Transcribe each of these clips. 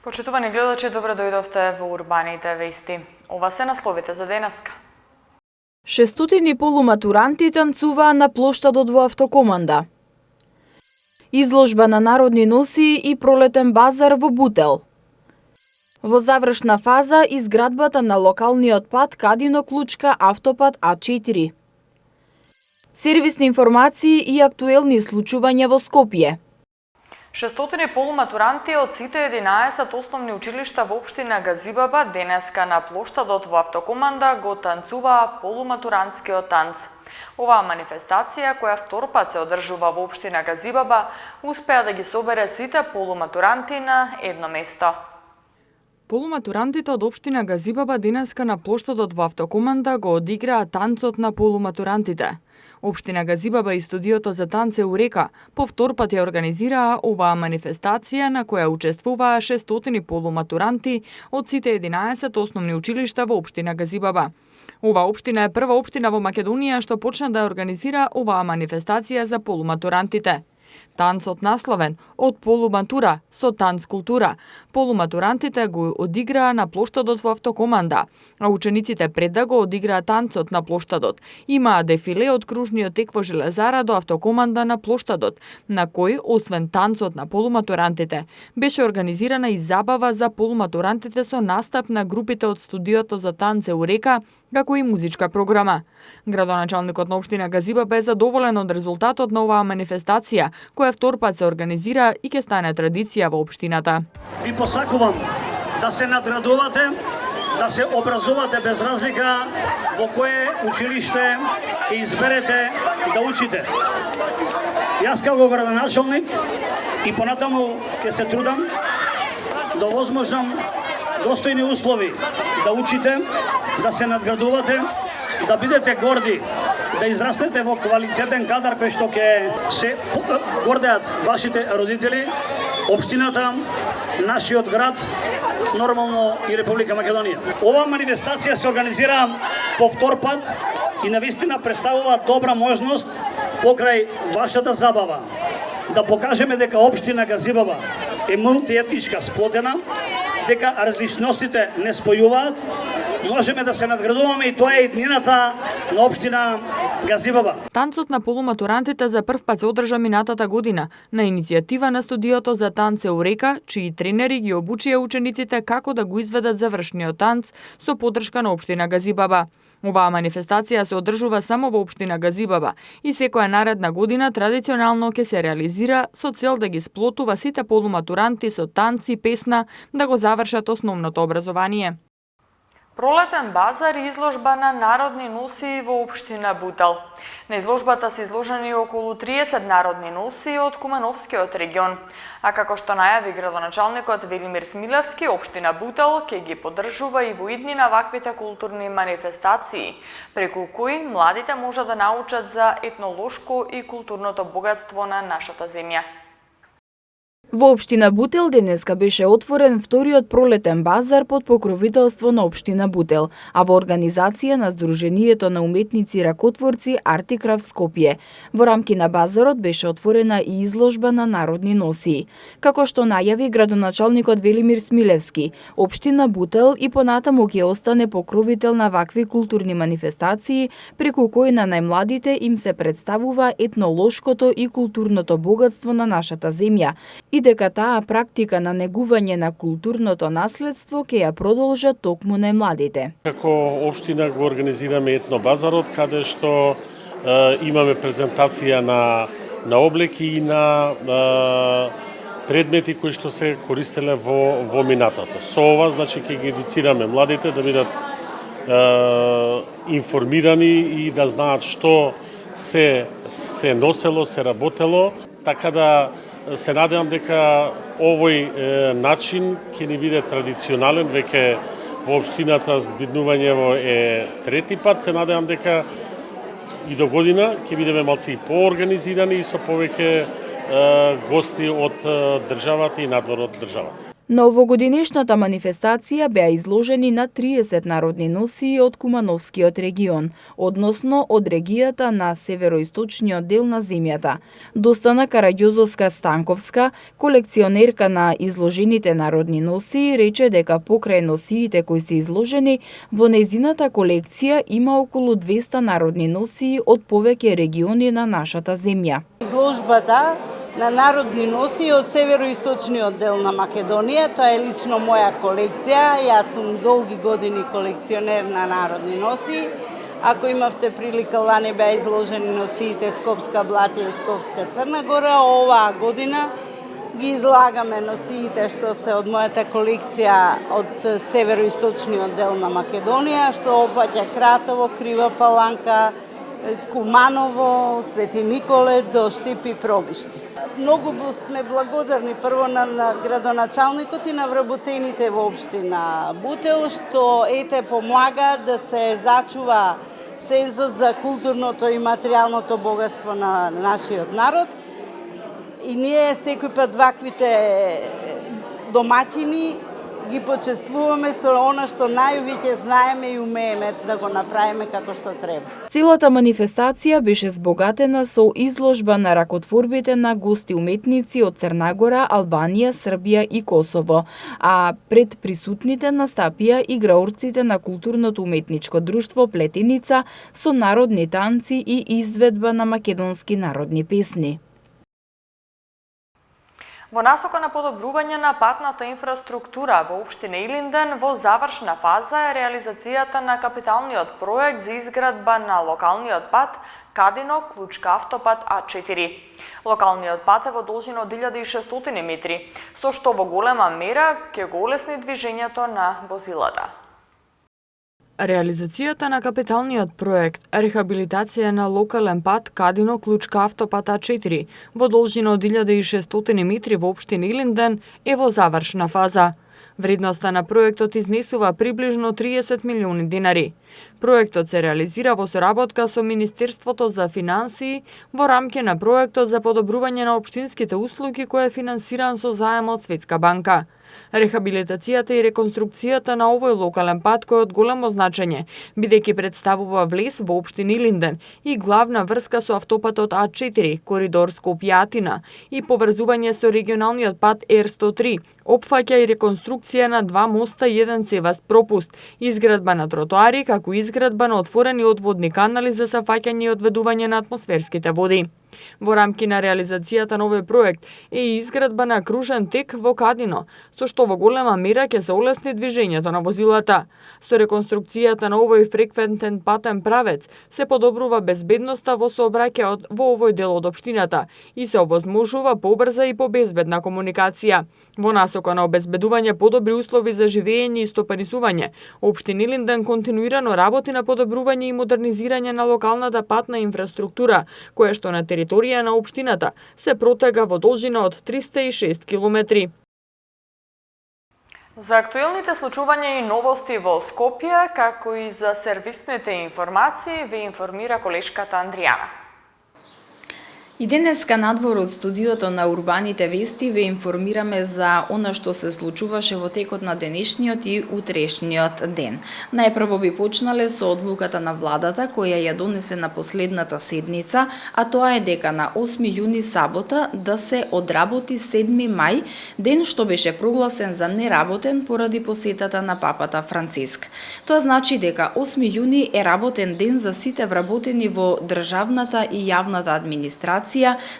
Почитувани гледачи, добро дојдовте во Урбаните вести. Ова се насловите за денеска. 600 полуматуранти танцуваа на плоштадот во Автокоманда. Изложба на народни носии и пролетен базар во Бутел. Во завршна фаза изградбата на локалниот пат Кадино-Клучка автопат А4. Сервисни информации и актуелни случувања во Скопје. 600 полуматуранти од сите 11 основни училишта во општина Газибаба денеска на плоштадот во Автокоманда го танцуваа полуматурантскиот танц. Оваа манифестација, која втор пат се одржува во општина Газибаба, успеа да ги собере сите полуматуранти на едно место. Полуматурантите од општина Газибаба денеска на плоштадот во Автокоманда го одиграа танцот на полуматурантите. Општина Газибаба и студиото за танц Еурека по втор пат ја организираа оваа манифестација на која учествуваа 600 полуматуранти од сите 11 основни училишта во општина Газибаба. Оваа општина е прва општина во Македонија што почна да организира оваа манифестација за полуматурантите. Танцот насловен од полуматура со танц култура. Полуматурантите го одиграа на плоштадот во Автокоманда, а учениците пред да го одиграа танцот на плоштадот имаа дефиле од кружниот тек во Железара до Автокоманда на плоштадот, на кој, освен танцот на полуматурантите, беше организирана и забава за полуматурантите со настап на групите од студиото за танц Еурека, како и музичка програма. Градоначалникот на општина Газибаба е задоволен од резултатот на оваа манифестација, која втор пат се организира и ќе стане традиција во општината. Ви посакувам да се надградувате, да се образувате без разлика во кое училиште ќе изберете да учите. Јас како градоначалник и понатаму ќе се трудам да возможам достојни услови да учите, да се надградувате, да бидете горди, да израстете во квалитетен кадар кој што ќе се гордеат вашите родители, општината, нашиот град, нормално и Република Македонија. Оваа манифестација се организира по втор пат и навистина представува добра можност покрај вашата забава да покажеме дека општина Газибаба е мултиетничка сплотена, дека различностите не спојуваат, можеме да се надградуваме и тоа е иднината на општина Газибаба. Танцот на полуматурантите за прв пат се одржа минатата година на иницијатива на студиото за танц Еурека, чии тренери ги обучија учениците како да го изведат завршниот танц со поддршка на општина Газибаба. Оваа манифестација се одржува само во општина Газибаба и секоја наредна година традиционално ќе се реализира со цел да ги сплотува сите полуматуранти со танци и песна да го завршат основното образование. Пролетен базар и изложба на народни носии во општина Бутел. На изложбата се изложени околу 30 народни носии од Кумановскиот регион, а како што најави градоначалникот Велимир Смилевски, општина Бутел ќе ги поддржува и во иднина ваквите културни манифестации, преку кои младите можат да научат за етнолошко и културното богатство на нашата земја. Во општина Бутел денеска беше отворен вториот пролетен базар под покровителство на општина Бутел, а во организација на Сдруженијето на уметници ракотворци Артикраф Скопје. Во рамки на базарот беше отворена и изложба на народни носии. Како што најави градоначалникот Велимир Смилевски, општина Бутел и понатаму ќе остане покровител на вакви културни манифестации, преку кои на најмладите им се представува етнолошкото и културното богатство на нашата земја, и дека таа практика на негување на културното наследство ќе ја продолжат токму најмладите. Како општина го организираме етнобазарот, каде што имаме презентација на облеки и на предмети кои што се користеле во минатото. Со ова, значи, ќе ги едуцираме младите да бидат информирани и да знаат што се носело, се работело, така да се надевам дека овој начин ќе ни биде традиционален, веќе во општината збиднувањево е трети пат. Се надевам дека и до година ќе бидеме малци и поорганизирани и со повеќе гости од државата и надвор од државата. На овогодинешната манифестација беа изложени на 30 народни носии од Кумановскиот регион, односно од регијата на североисточниот дел на земјата. Достана Караѓозовска-Станковска, колекционерка на изложените народни носии, рече дека покрај носиите кои се изложени, во нејзината колекција има околу 200 народни носии од повеќе региони на нашата земја. Изложбата на народни носии од североисточниот дел на Македонија, тоа е лично моја колекција. Јас сум долги години колекционер на народни носии. Ако имавте прилика, лани беа изложени носиите Скопска Блатија и Скопска Црна Гора, оваа година ги излагаме носиите што се од мојата колекција од североисточниот дел на Македонија, што опфаќа Кратово, Крива Паланка, Куманово, Свети Николе до Штип и Пробишти. Многу сме благодарни прво на градоначалникот и на вработените во општина Бутел, што помага да се зачува сензот за културното и материјалното богатство на нашиот народ. И ние секој пат ваквите домаќини ги почествуваме со она што најувеќе знаеме и умееме да го направиме како што треба. Целата манифестација беше збогатена со изложба на ракотворбите на гости уметници од Црна Гора, Албанија, Србија и Косово, а пред присутните настапија играорците на културното уметничко друштво Плетеница со народни танци и изведба на македонски народни песни. Во насока на подобрување на патната инфраструктура во општина Илинден, во завршна фаза е реализацијата на капиталниот проект за изградба на локалниот пат Кадино Клучка автопат А4. Локалниот пат е во должина од 1600 метри, со што во голема мера ќе го олесни движењето на возилата. Реализацијата на капиталниот проект рехабилитација на локален пат Кадино Клучка автопат А4 во должина од 1600 метри во општина Илинден е во завршна фаза. Вредноста на проектот изнесува приближно 30 милиони денари. Проектот се реализира во соработка со Министерството за финансии во рамки на проектот за подобрување на општинските услуги кој е финансиран со заем од Светска банка. Рехабилитацијата и реконструкцијата на овој локален пат кој е од големо значење, бидејќи представува влез во општина Илинден и главна врска со автопатот А4, коридор Скопје-Атина и поврзување со регионалниот пат Р103, опфаќа и реконструкција на 2 моста и 1 цеваст пропуст, изградба на тротоари, како изградба на отворени одводни канали за сафаќање и одведување на атмосферските води. Во рамки на реализацијата на овој проект е и изградба на кружен тек во Кадино, со што во голема мера ќе се олесни движењето на возилата. Со реконструкцијата на овој фреквентен патен правец се подобрува безбедноста во сообраќајот во овој дел од општината и се овозможува побрза и побезбедна комуникација. Во насока на обезбедување подобри услови за живење и стопанисување, општина Илинден континуирано работи на подобрување и модернизирање на локалната патна инфраструктура, која што на територија на општината се протега во должина од 306 километри. За актуелните случувања и новости во Скопје, како и за сервисните информации, ве информира колешката Андријана. И денеска надвор од студиото на Урбаните вести ве информираме за она што се случуваше во текот на денешниот и утрешниот ден. Најпрво би почнале со одлуката на владата која ја донесе на последната седница, а тоа е дека на 8 јуни сабота да се одработи 7 мај, ден што беше прогласен за неработен поради посетата на папата Франциск. Тоа значи дека 8 јуни е работен ден за сите вработени во државната и јавната администрација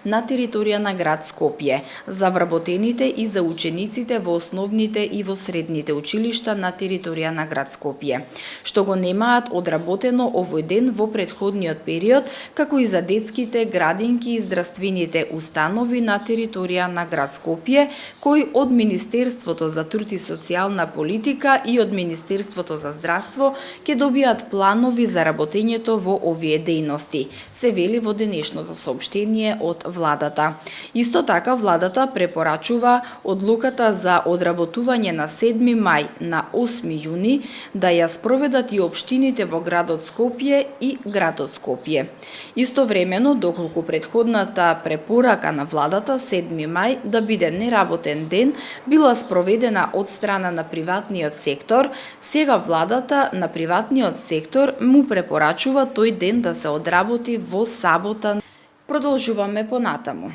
на територија на град Скопје, за вработените и за учениците во основните и во средните училишта на територија на град Скопје, што го немаат одработено овој ден во претходниот период, како и за детските градинки и здравствените установи на територија на град Скопје, кои од Министерството за труд и социјална политика и од Министерството за здравство ќе добијат планови за работењето во овие дејности, се вели во денешното соопштение решение од владата. Исто така, владата препорачува одлуката за одработување на 7 мај на 8 јуни да ја спроведат и општините во градот Скопје и градот Скопје. Истовремено, доколку претходната препорака на владата 7 мај да биде неработен ден била спроведена од страна на приватниот сектор, сега владата на приватниот сектор му препорачува тој ден да се одработи во сабота. Продолжуваме понатаму.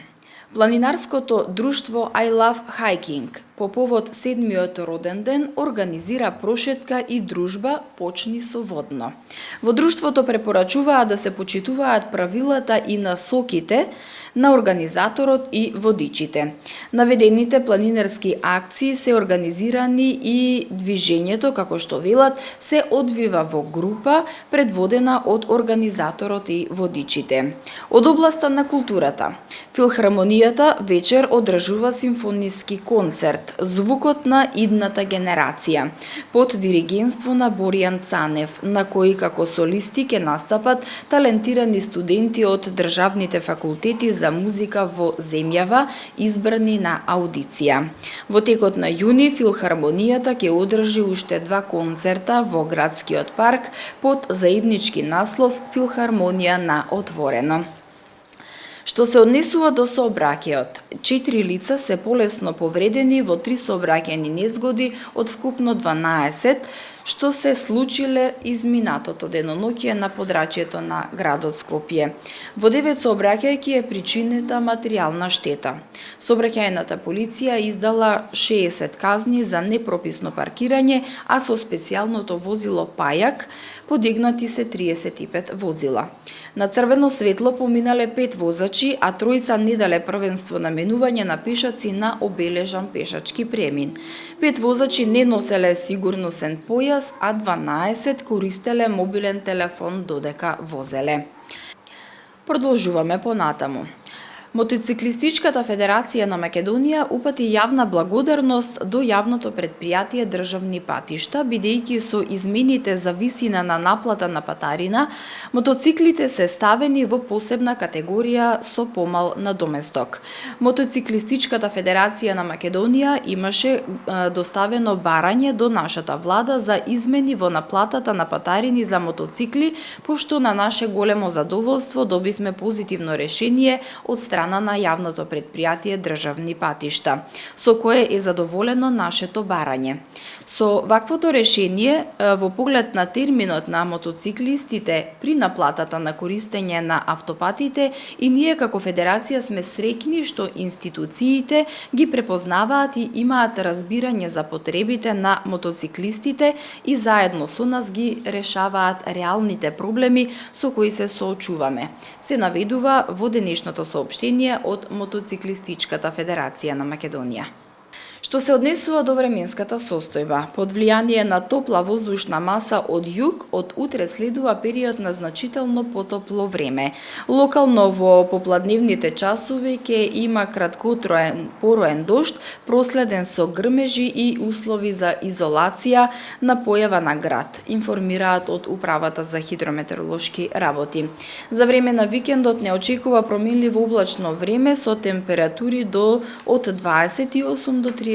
Планинарското друштво I Love Hiking по повод 7-миот роден ден организира прошетка и дружба Почни со водно. Во друштвото препорачуваат да се почитуваат правилата и насоките на организаторот и водичите. Наведените планинарски акции се организирани и движењето, како што велат, се одвива во група предводена од организаторот и водичите. Од областа на културата, Филхармонијата вечер одржува симфониски концерт Звукот на идната генерација под диригентство на Боријан Цанев, на кој како солисти ќе настапат талентирани студенти од државните факултети за музика во земјава избрани на аудиција. Во текот на јуни Филхармонијата ќе одржи уште 2 концерта во градскиот парк под заеднички наслов Филхармонија на отворено. Што се однесува до сообраќајот, 4 лица се полесно повредени во 3 сообраќајни незгоди од вкупно 12, што се случиле изминатото деноноќе на подрачјето на градот Скопје. Во 9 сообраќајки е причинета материјална штета. Сообраќајната полиција издала 60 казни за непрописно паркирање, а со специјалното возило Пајак подигнати се 35 возила. На црвено светло поминале 5 возачи, а тројца не дале првенство на менување на пешаци на обележан пешачки премин. 5 возачи не носеле сигурносен појас, а 12 користеле мобилен телефон додека возеле. Продолжуваме понатаму. Мотоциклистичката федерација на Македонија упати јавна благодарност до јавното предпријатие Државни патишта, бидејќи со измените за висина на наплата на патарина, мотоциклите се ставени во посебна категорија со помал надоместок. Мотоциклистичката федерација на Македонија имаше доставено барање до нашата влада за измени во наплатата на патарини за мотоцикли, пошто на наше големо задоволство добивме позитивно решение од страна на јавното предпријатие Државни патишта, со кое е задоволено нашето барање. Со ваквото решение, во поглед на терминот на мотоциклистите при наплатата на користење на автопатите, и ние како федерација сме среќни што институциите ги препознаваат и имаат разбирање за потребите на мотоциклистите и заедно со нас ги решаваат реалните проблеми со кои се соочуваме. Се наведува во денешното соопштение од Мотоциклистичката федерација на Македонија. Што се однесува до временската состојба, под влијание на топла воздушна маса од југ, од утре следува период на значително потопло време. Локално во попладневните часови ќе има краткотроен пороен дожд, проследен со грмежи и услови за изолација на појава на град, информираат од Управата за хидрометеоролошки работи. За време на викендот не очекува променливо облачно време со температури од 28 до 35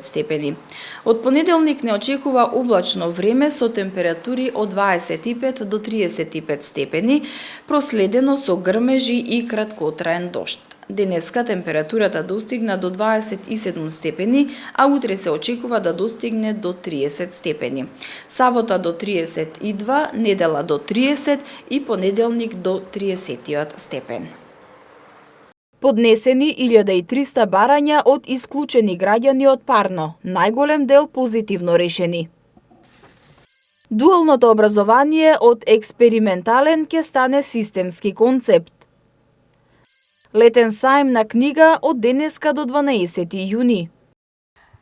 степени. Од понеделник не очекува облачно време со температури од 25 до 35 степени, проследено со грмежи и краткотраен дожд. Денеска температурата достигна до 27 степени, а утре се очекува да достигне до 30 степени. Сабота до 32, недела до 30 и понеделник до 30 степен. Поднесени 1300 барања од исклучени граѓани од Парно, најголем дел позитивно решени. Дуалното образование од експериментален ќе стане системски концепт. Летен сајм на книга од денеска до 12 јуни.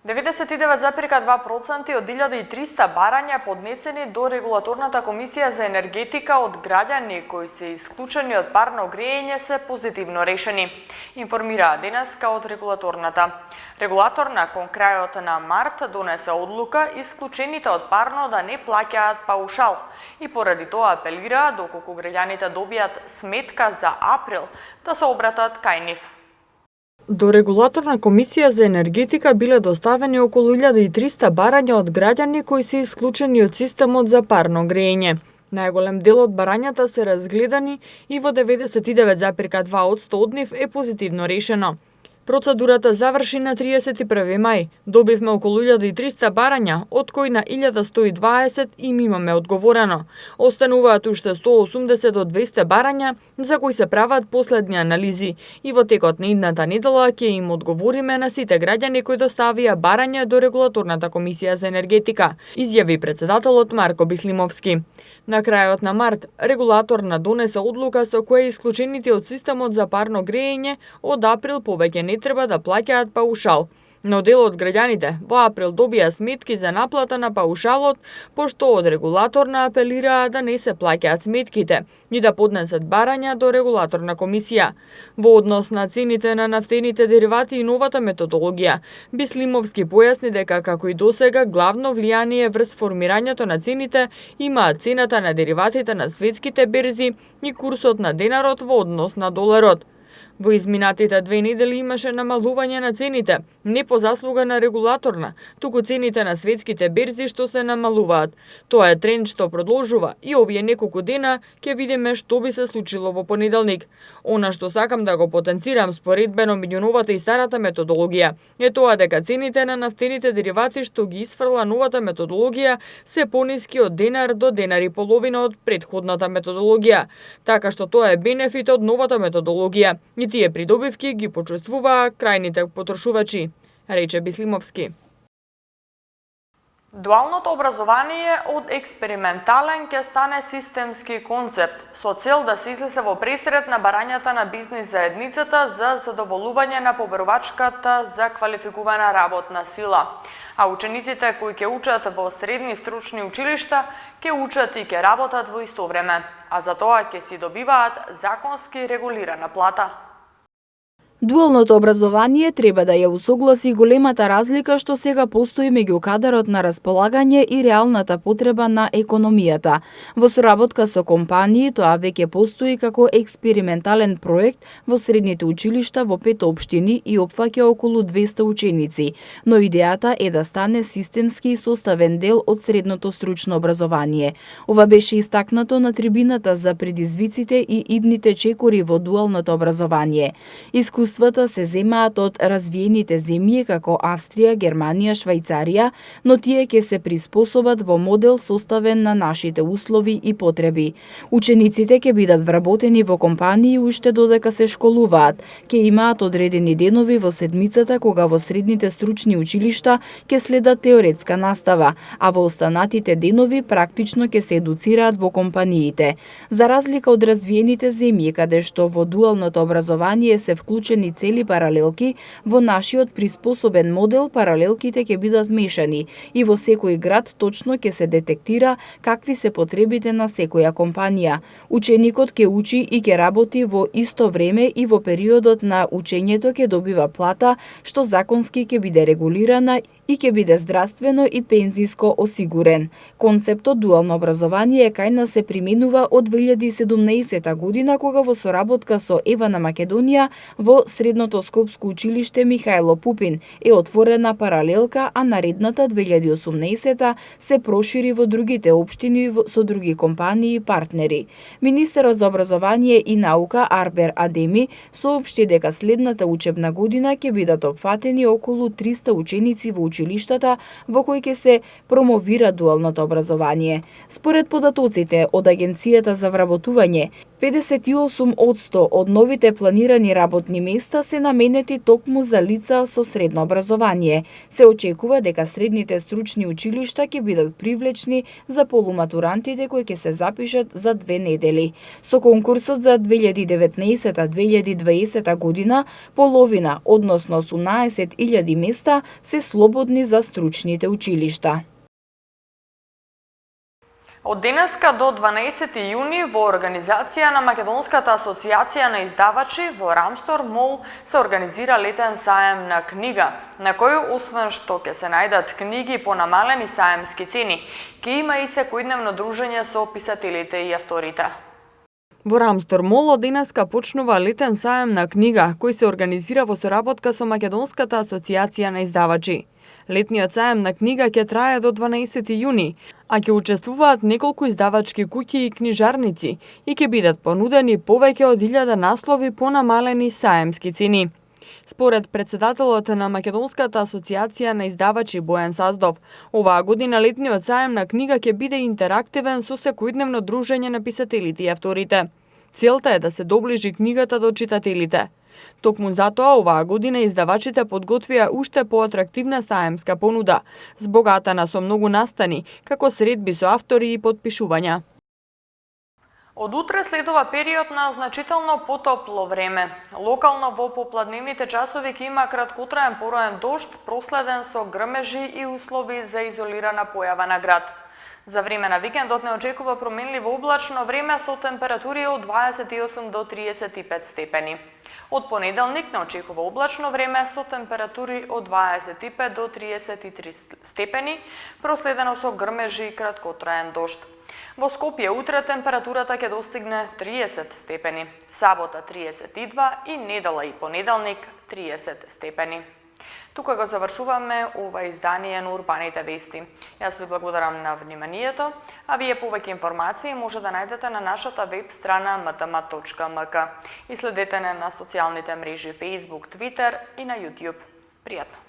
99,2% од 1300 барања поднесени до Регулаторната комисија за енергетика од граѓани кои се исклучени од парно грејење се позитивно решени, информираа денеска од Регулаторната. Регулаторна кон крајот на март донесе одлука исклучените од парно да не плаќаат паушал и поради тоа апелира доколку граѓаните добијат сметка за април да се обратат кај нив. До Регулаторна комисија за енергетика биле доставени околу 1300 барања од граѓани кои се исклучени од системот за парно грејење. Најголем дел од барањата се разгледани и во 99,2% од нив е позитивно решено. Процедурата заврши на 31 мај. Добивме околу 1300 барања, од кои на 1120 им имаме одговорено. Остануваат уште 180 до 200 барања за кои се прават последни анализи и во текот на идната недела ќе им одговориме на сите граѓани кои доставија барања до Регулаторната комисија за енергетика, изјави претседателот Марко Бислимовски. На крајот на март, Регулаторна донесе одлука со која исклучените од системот за парно грејење од април повеќе не треба да плаќаат паушал. Но дел од граѓаните во април добија сметки за наплата на паушалот, пошто од Регулаторна апелираа да не се плаќаат сметките и да поднесат барања до Регулаторна комисија. Во однос на цените на нафтените деривати и новата методологија, Бислимовски појасни дека како и досега главно влијание врз формирањето на цените имаат цената на дериватите на светските берзи и курсот на денарот во однос на доларот. Во изминатите 2 недели имаше намалување на цените, не по заслуга на Регулаторна, туку цените на светските берзи што се намалуваат. Тоа е тренд што продолжува и овие неколку дена ќе видиме што би се случило во понеделник. Она што сакам да го потенцирам споредбено меѓу новата и старата методологија е тоа дека цените на нафтените деривати што ги исфрла новата методологија се пониски од денар до денар и половина од претходната методологија, така што тоа е бенефит од новата методологија. И тие придобивки ги почувствуваа крајните потрошувачи, рече Бислимовски. Дуалното образование од експериментален ќе стане системски концепт со цел да се излезе во пресред на барањата на бизнис заедницата за задоволување на побарувачката за квалификувана работна сила. А учениците кои ќе учат во средни стручни училишта ќе учат и ќе работат во исто време, а за тоа ќе си добиваат законски регулирана плата. Дуалното образование треба да ја усогласи големата разлика што сега постои меѓу кадарот на располагање и реалната потреба на економијата. Во соработка со компании тоа веќе постои како експериментален проект во средните училишта во 5 општини и опфаќа околу 200 ученици, но идејата е да стане системски и составен дел од средното стручно образование. Ова беше истакнато на трибината за предизвиците и идните чекори во дуалното образование. Искуствата се земаат од развиените земји како Австрија, Германија, Швајцарија, но тие ќе се приспособат во модел составен на нашите услови и потреби. Учениците ќе бидат вработени во компании уште додека се школуваат, ќе имаат одредени денови во седмицата кога во средните стручни училишта ќе следат теоретска настава, а во останатите денови практично ќе се едуцираат во компаниите. За разлика од развиените земји каде што во дуалното образование се вклучени цели паралелки, во нашиот приспособен модел паралелките ќе бидат мешани и во секој град точно ќе се детектира какви се потребите на секоја компанија. Ученикот ќе учи и ќе работи во исто време и во периодот на учењето ќе добива плата што законски ќе биде регулирана и ќе биде здравствено и пензиско осигурен. Концептот дуално образование кај нас се применува од 2017 година кога во соработка со ЕВА на Македонија во Средното Скопско училиште Михајло Пупин е отворена паралелка, а наредната 2018 се прошири во другите општини со други компании и партнери. Министерот за образование и наука Арбер Адеми соопшти дека следната учебна година ќе бидат опфатени околу 300 ученици во училиштата во кои ќе се промовира дуалното образование. Според податоците од Агенцијата за вработување, 58% од новите планирани работни места се наменети токму за лица со средно образование. Се очекува дека средните стручни училишта ќе бидат привлечни за полуматурантите кои ќе се запишат за 2 недели. Со конкурсот за 2019-2020 година, половина, односно 18.000 места, се слободни за стручните училишта. Од денеска до 12 јуни во организација на Македонската асоциација на издавачи во Рамстор Мол се организира летен саем на книга, на кој освен што ќе се најдат книги по намалени саемски цени, ќе има и секојдневно дружење со писателите и авторите. Во Рамстор Мол од денеска почнува летен саем на книга, кој се организира во соработка со Македонската асоциација на издавачи. Летниот саем на книга ќе трае до 12 јуни, а ќе учествуваат неколку издавачки куќи и книжарници и ќе бидат понудени повеќе од 1000 наслови по намалени саемски цени. Според председателот на Македонската асоциација на издавачи Бојан Саздов, оваа година летниот саем на книга ќе биде интерактивен со секојдневно дружење на писателите и авторите. Целта е да се доближи книгата до читателите. Токму затоа оваа година издавачите подготвија уште поатрактивна саемска понуда, збогатана со многу настани, како средби со автори и подпишувања. Од утре следува период на значително потопло време. Локално во попладневните часови ќе има краткотраен пороен дожд, проследен со грмежи и услови за изолирана појава на град. За време на викендот не очекува променливо облачно време со температури од 28 до 35 степени. Од понеделник не очекува облачно време со температури од 25 до 33 степени, проследено со грмежи и краткотраен дожд. Во Скопје утре температурата ќе достигне 30 степени, в сабота 32 и недела и понеделник 30 степени. Тука го завршуваме ова издание на Урбаните вести. Јас ви благодарам на вниманието, а вие повеќе информации може да најдете на нашата веб страна mtm.mk и следете на социјалните мрежи Facebook, Twitter и на YouTube. Пријатно!